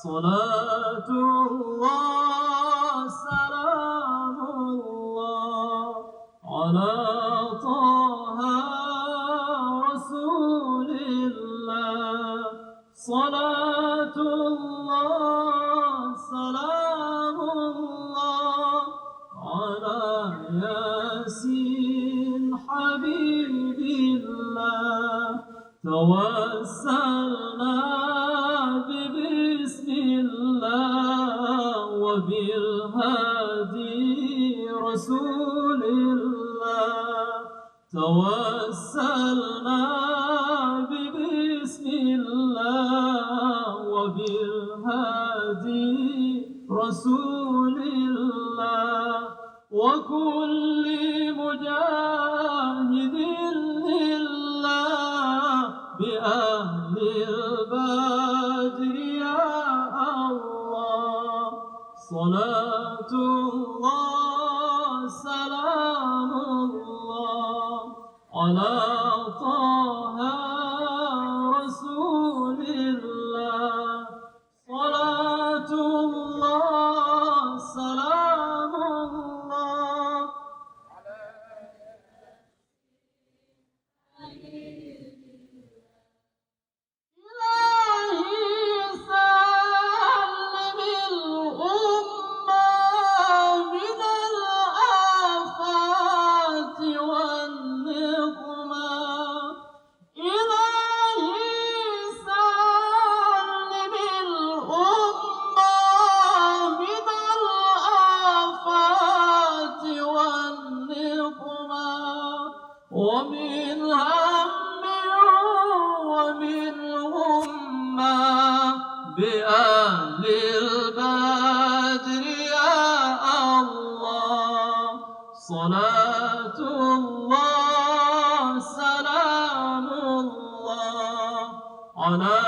صلاة الله سلام الله على طه رسول الله صلاة الله سلام الله على ياسين حبيب الله توسلنا بسم الله وبالهادي رسول الله توسلنا بسم الله وبالهادي رسول الله وكل مجاهد لله بأهل البدر يا الله صلاة الله سلام الله على طه رسول الله صلاة الله سلام الله ومن هم ومن همة بأهل البدر يا الله صلاة الله سلام الله على